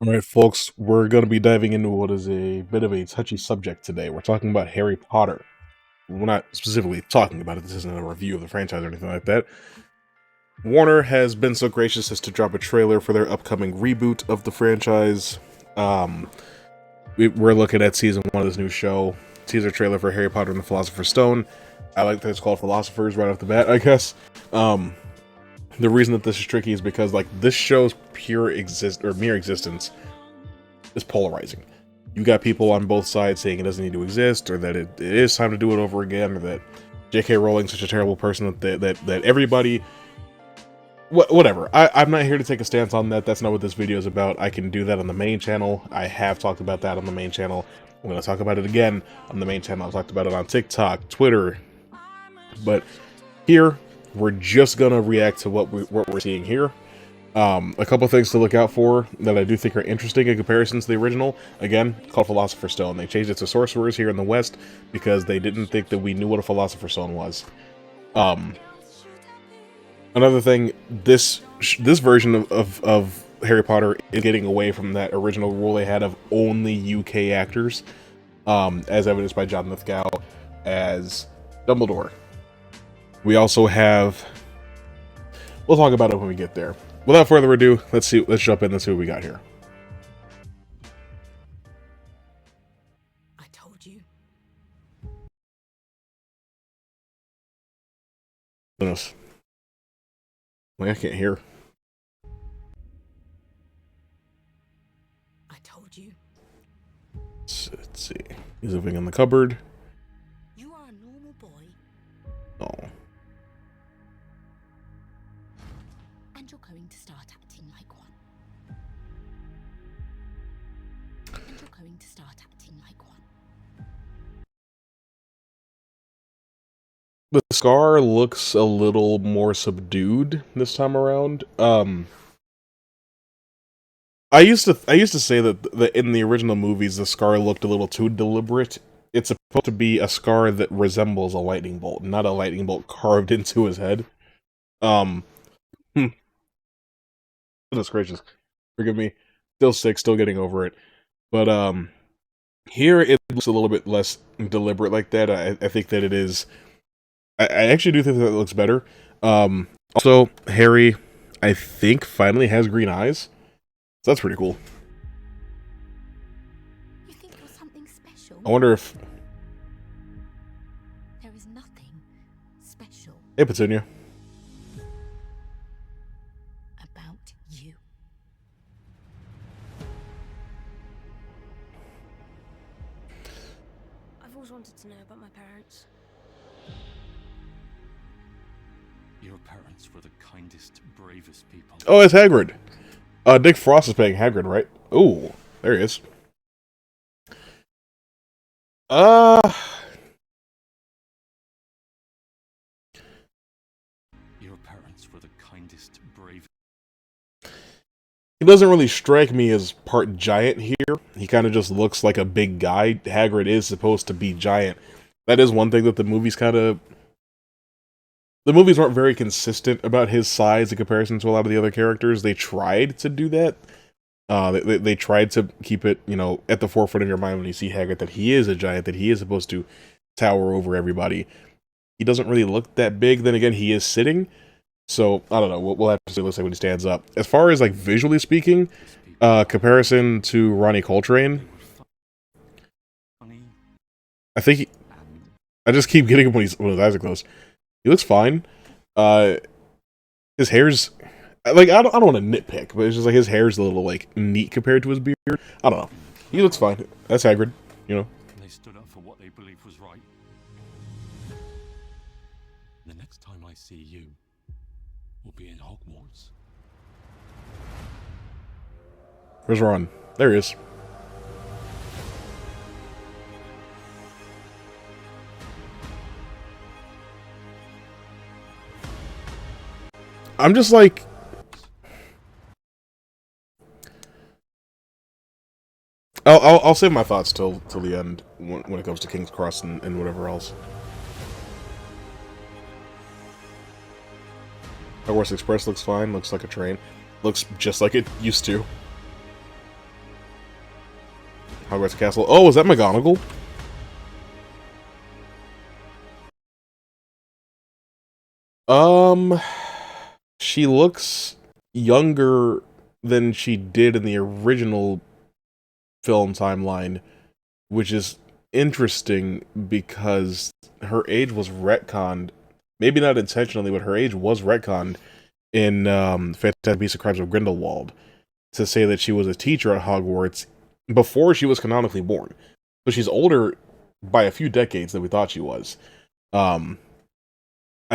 All right, folks, we're going to be diving into what is a bit of a touchy subject today. We're talking about Harry Potter. We're not specifically talking about it. This isn't a review of the franchise or anything like that. Warner has been so gracious as to drop a trailer for their upcoming reboot of the franchise. We're looking at season 1 of this new show. Teaser trailer for Harry Potter and the Philosopher's Stone. I like that it's called Philosophers right off the bat, I guess. The reason that this is tricky is because, like, this show's mere existence is polarizing. You got people on both sides saying it doesn't need to exist, or that it is time to do it over again, or that J.K. Rowling's such a terrible person that everybody... Whatever. I'm not here to take a stance on that. That's not what this video is about. I can do that on the main channel. I have talked about that on the main channel. I'm going to talk about it again on the main channel. I've talked about it on TikTok, Twitter. But here, we're just going to react to what we're seeing here. A couple things to look out for that I do think are interesting in comparison to the original. Again, called Philosopher's Stone. They changed it to Sorcerers here in the West because they didn't think that we knew what a Philosopher's Stone was. Another thing, this version of Harry Potter is getting away from that original rule they had of only UK actors, as evidenced by John Lithgow as Dumbledore. We also have... We'll talk about it when we get there. Without further ado, let's jump in and see what we got here. I told you. Goodness. Like, I can't hear. I told you. Let's see. He's living in the cupboard. You are a normal boy. Oh. And you're going to start acting like one. And you're going to start acting like one. The scar looks a little more subdued this time around. I used to say that in the original movies the scar looked a little too deliberate. It's supposed to be a scar that resembles a lightning bolt, not a lightning bolt carved into his head. Goodness gracious, forgive me. Still sick, still getting over it. But here it looks a little bit less deliberate like that. I think that it is. I actually do think that it looks better. Also, Harry, I think, finally has green eyes. So that's pretty cool. You think you're something special? I wonder if... There is nothing special Hey, Petunia. about you. I've always wanted to know about my parents. Your parents were the kindest, bravest people. Oh, it's Hagrid. Nick Frost is playing Hagrid, right? Ooh, there he is. Your parents were the kindest, bravest. He doesn't really strike me as part giant here. He kind of just looks like a big guy. Hagrid is supposed to be giant. That is one thing that the movies kind of... The movies weren't very consistent about his size in comparison to a lot of the other characters. They tried to do that. They tried to keep it, you know, at the forefront of your mind when you see Hagrid that he is a giant, that he is supposed to tower over everybody. He doesn't really look that big. Then again, he is sitting. So, I don't know. We'll have to see what it looks like when he stands up. As far as, like, visually speaking, comparison to Ronnie Coltrane, I think he... I just keep getting him when his eyes are closed. He looks fine. His hair's... Like, I don't want to nitpick, but it's just like his hair's a little, like, neat compared to his beard. I don't know. He looks fine. That's Hagrid, you know. They stood up for what they believed was right. The next time I see you, we'll be in Hogwarts. Where's Ron? There he is. I'm just like... I'll save my thoughts till the end when it comes to King's Cross and whatever else. Hogwarts Express looks fine. Looks like a train. Looks just like it used to. Hogwarts Castle. Oh, is that McGonagall? She looks younger than she did in the original film timeline, which is interesting because her age was retconned. Maybe not intentionally, but her age was retconned in Fantastic Beasts and Crimes of Grindelwald to say that she was a teacher at Hogwarts before she was canonically born. So she's older by a few decades than we thought she was. I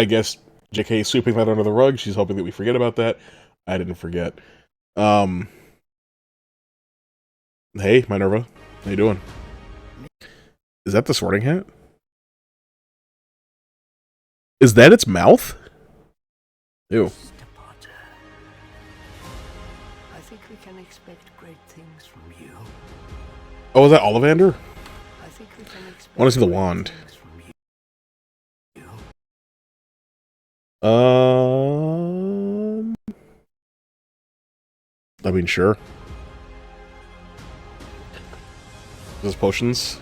guess JK is sweeping that under the rug. She's hoping that we forget about that. I didn't forget. Hey, Minerva. How you doing? Is that the Sorting Hat? Is that its mouth? Ew. Mr. Potter, I think we can expect great things from you. Oh, is that Ollivander? I think we can expect I want to see the great wand. things from you. I mean, sure. Those potions.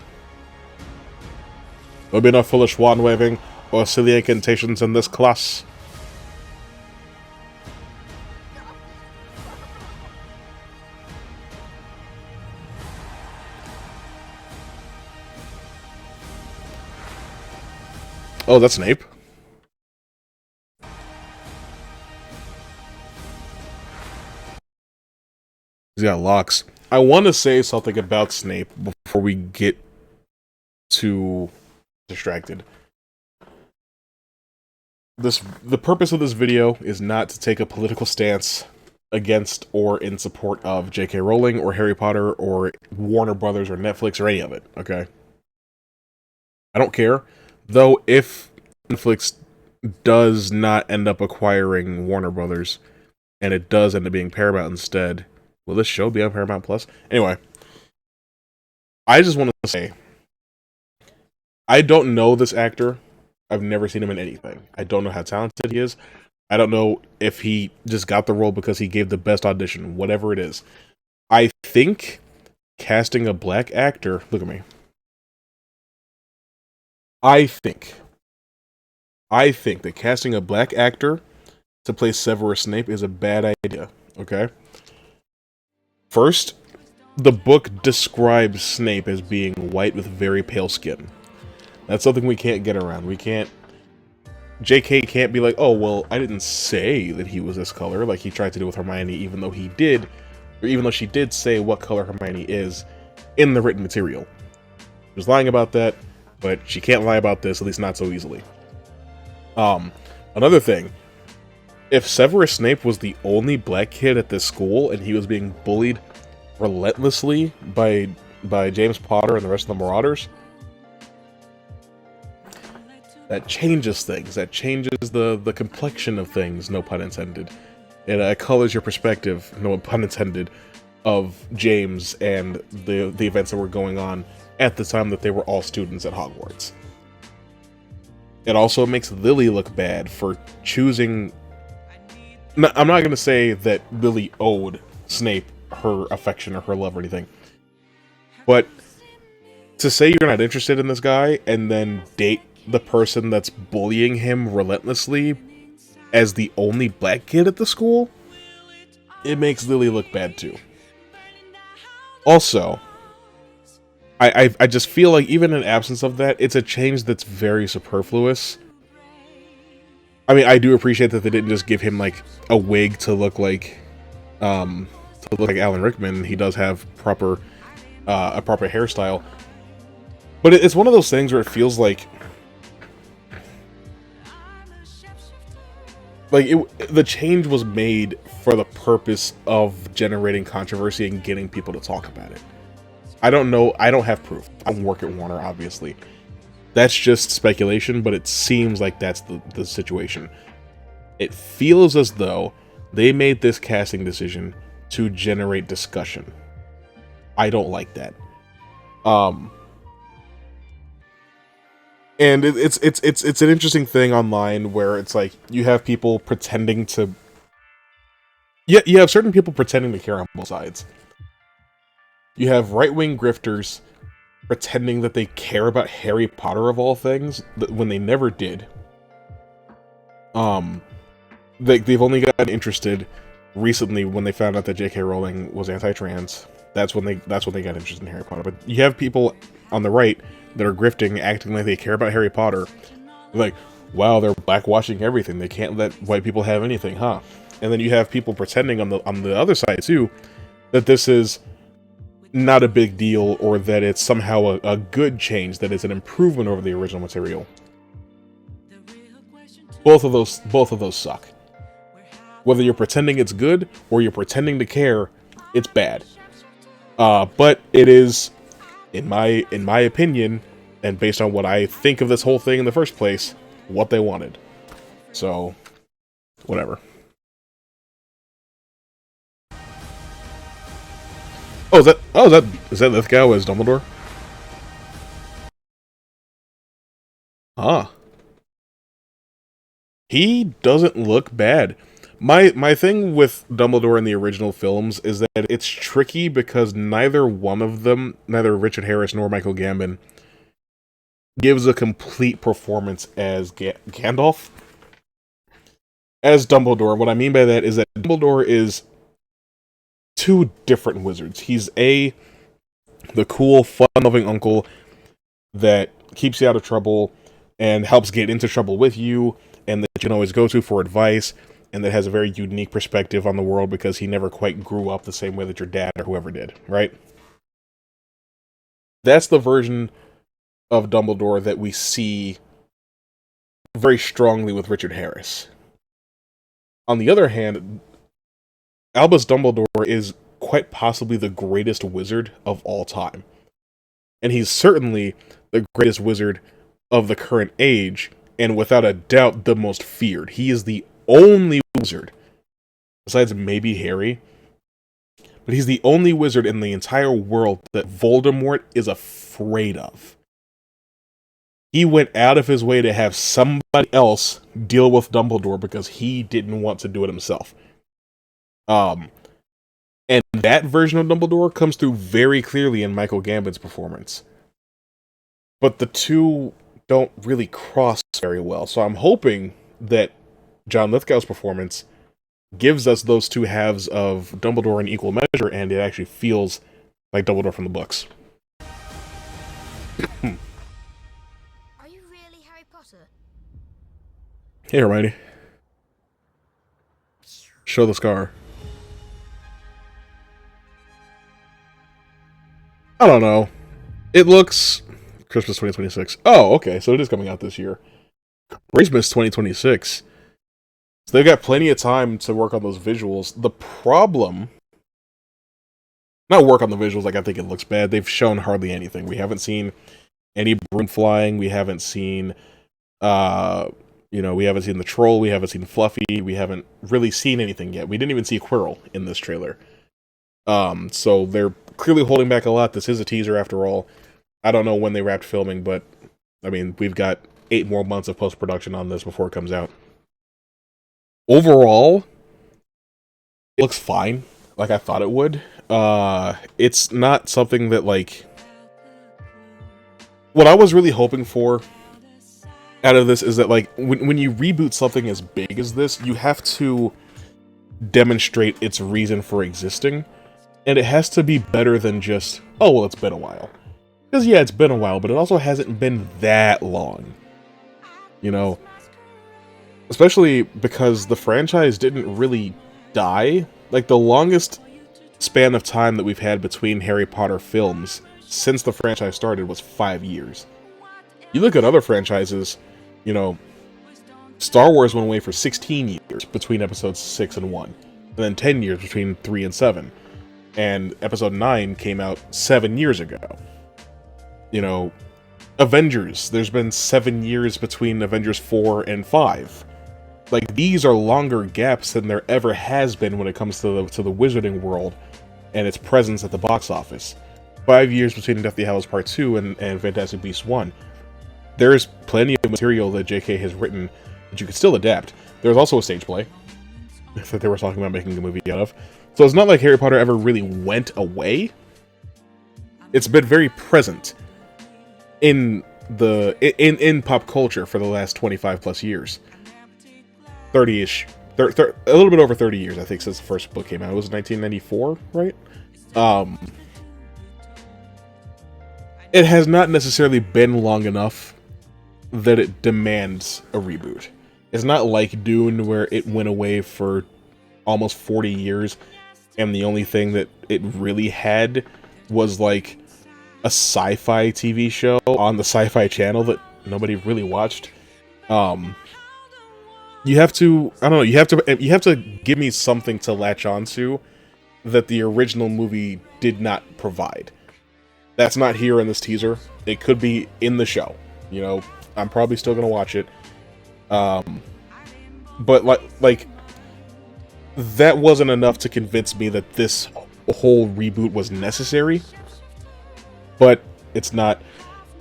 There'll be no foolish wand waving or silly incantations in this class. Oh, that's Snape. He's got locks. I want to say something about Snape before we get too distracted. The purpose of this video is not to take a political stance against or in support of J.K. Rowling or Harry Potter or Warner Brothers or Netflix or any of it, okay? I don't care. Though if Netflix does not end up acquiring Warner Brothers and it does end up being Paramount instead, will this show be on Paramount Plus? Anyway, I just want to say, I don't know this actor. I've never seen him in anything. I don't know how talented he is. I don't know if he just got the role because he gave the best audition, whatever it is. I think casting a black actor, look at me. I think that casting a black actor to play Severus Snape is a bad idea, okay? First, the book describes Snape as being white with very pale skin. That's something we can't get around. We can't... JK can't be like, oh, well, I didn't say that he was this color, like he tried to do with Hermione, even though he did, or even though she did say what color Hermione is in the written material. She was lying about that, but she can't lie about this, at least not so easily. Another thing, if Severus Snape was the only black kid at this school and he was being bullied relentlessly by James Potter and the rest of the Marauders, that changes things. That changes the complexion of things, no pun intended. It colors your perspective, no pun intended, of James and the events that were going on at the time that they were all students at Hogwarts. It also makes Lily look bad for choosing... I'm not going to say that Lily owed Snape her affection or her love or anything, but to say you're not interested in this guy and then date the person that's bullying him relentlessly as the only black kid at the school, it makes Lily look bad too. Also, I just feel like even in absence of that, it's a change that's very superfluous. I mean, I do appreciate that they didn't just give him like a wig to look like Alan Rickman. He does have a proper hairstyle, but it's one of those things where it feels like the change was made for the purpose of generating controversy and getting people to talk about it. I don't know. I don't have proof. I don't work at Warner, obviously. That's just speculation, but it seems like that's the situation. It feels as though they made this casting decision to generate discussion. I don't like that. And it's an interesting thing online where it's like you have people pretending to... Yeah, you have certain people pretending to care on both sides. You have right-wing grifters pretending that they care about Harry Potter of all things, when they never did. They've only gotten interested recently when they found out that J.K. Rowling was anti-trans. That's when they got interested in Harry Potter. But you have people on the right that are grifting, acting like they care about Harry Potter. Like, wow, they're blackwashing everything. They can't let white people have anything, huh? And then you have people pretending on the other side too that this is not a big deal, or that it's somehow a good change, that it's an improvement over the original material. Both of those suck. Whether you're pretending it's good or you're pretending to care, it's bad. But it is, in my opinion, and based on what I think of this whole thing in the first place, what they wanted. So, whatever. Is that Lithgow as Dumbledore? Huh. He doesn't look bad. My thing with Dumbledore in the original films is that it's tricky because neither one of them, neither Richard Harris nor Michael Gambon, gives a complete performance as Gandalf. As Dumbledore, what I mean by that is that Dumbledore is two different wizards. He's the cool, fun-loving uncle that keeps you out of trouble and helps get into trouble with you, and that you can always go to for advice, and that has a very unique perspective on the world because he never quite grew up the same way that your dad or whoever did, right? That's the version of Dumbledore that we see very strongly with Richard Harris. On the other hand, Albus Dumbledore is quite possibly the greatest wizard of all time. And he's certainly the greatest wizard of the current age, and without a doubt the most feared. He is the only wizard, besides maybe Harry, but he's the only wizard in the entire world that Voldemort is afraid of. He went out of his way to have somebody else deal with Dumbledore because he didn't want to do it himself. And that version of Dumbledore comes through very clearly in Michael Gambon's performance. But the two don't really cross very well, so I'm hoping that John Lithgow's performance gives us those two halves of Dumbledore in equal measure, and it actually feels like Dumbledore from the books. Are you really Harry Potter? Hey, Hermione. Show the scar. I don't know. It looks... Christmas 2026. Oh, okay, so it is coming out this year. Christmas 2026. So they've got plenty of time to work on those visuals. The problem... Not work on the visuals like I think it looks bad. They've shown hardly anything. We haven't seen any broom flying. We haven't seen... we haven't seen the troll. We haven't seen Fluffy. We haven't really seen anything yet. We didn't even see Quirrell in this trailer. So they're clearly holding back a lot. This is a teaser after all. I don't know when they wrapped filming, but, I mean, we've got 8 more months of post-production on this before it comes out. Overall, it looks fine, like I thought it would. It's not something that, like... What I was really hoping for out of this is that, like, when you reboot something as big as this, you have to demonstrate its reason for existing, and it has to be better than just, oh, well, it's been a while. Because, yeah, it's been a while, but it also hasn't been that long. You know? Especially because the franchise didn't really die. Like, the longest span of time that we've had between Harry Potter films since the franchise started was 5 years. You look at other franchises, you know, Star Wars went away for 16 years between episodes 6 and 1. And then 10 years between 3 and 7. And episode 9 came out 7 years ago. You know, Avengers, there's been 7 years between Avengers 4 and 5. Like, these are longer gaps than there ever has been when it comes to the wizarding world and its presence at the box office. 5 years between Deathly Hallows Part 2 and Fantastic Beasts 1. There's plenty of material that JK has written that you could still adapt. There's also a stage play that they were talking about making a movie out of. So it's not like Harry Potter ever really went away. it's been very present in in pop culture for the last 25 plus years, 30ish, a little bit over 30 years, I think, since the first book came out. It was 1994, right? It has not necessarily been long enough that it demands a reboot. It's not like Dune, where it went away for almost 40 years, and the only thing that it really had was like a sci-fi TV show on the Sci-Fi Channel that nobody really watched. You have to, I don't know, you have to give me something to latch onto that the original movie did not provide. That's not here in this teaser. It could be in the show. You know, I'm probably still gonna watch it. But like that wasn't enough to convince me that this whole reboot was necessary. But it's not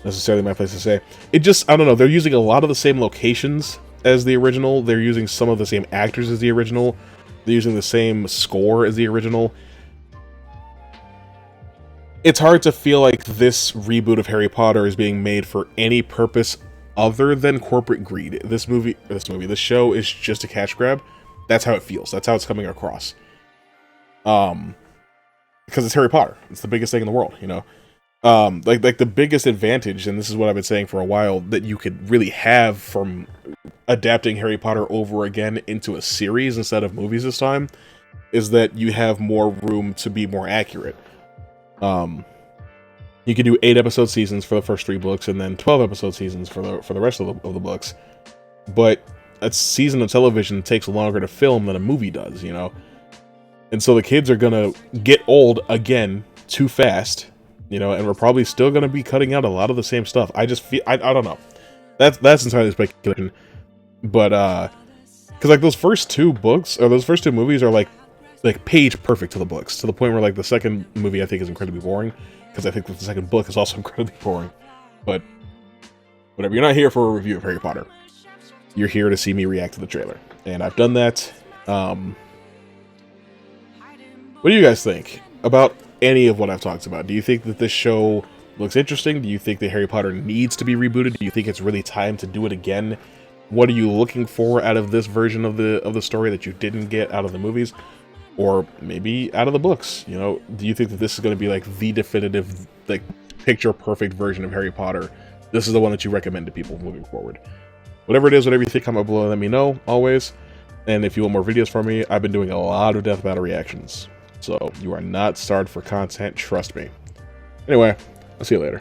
necessarily my place to say. It just, I don't know, they're using a lot of the same locations as the original. They're using some of the same actors as the original. They're using the same score as the original. It's hard to feel like this reboot of Harry Potter is being made for any purpose other than corporate greed. This show is just a cash grab. That's how it feels. That's how it's coming across. Because it's Harry Potter. It's the biggest thing in the world, you know? Like the biggest advantage, and this is what I've been saying for a while, that you could really have from adapting Harry Potter over again into a series instead of movies this time, is that you have more room to be more accurate. You could do 8-episode seasons for the first 3 books, and then 12-episode seasons for the rest of the books. But a season of television takes longer to film than a movie does, you know? And so the kids are gonna get old again too fast, you know, and we're probably still gonna be cutting out a lot of the same stuff. I just feel, I don't know. That's entirely speculation. But because like those first 2 books, or those first 2 movies are like page perfect to the books, to the point where like the second movie I think is incredibly boring, because I think that the second book is also incredibly boring. But whatever, you're not here for a review of Harry Potter. You're here to see me react to the trailer, and I've done that. What do you guys think about any of what I've talked about? Do you think that this show looks interesting? Do you think that Harry Potter needs to be rebooted? Do you think it's really time to do it again? What are you looking for out of this version of the story that you didn't get out of the movies? Or maybe out of the books, you know? Do you think that this is going to be like the definitive, like, picture-perfect version of Harry Potter? This is the one that you recommend to people moving forward. Whatever it is, whatever you think, comment below and let me know, always. And if you want more videos from me, I've been doing a lot of death battle reactions. So you are not starved for content, trust me. Anyway, I'll see you later.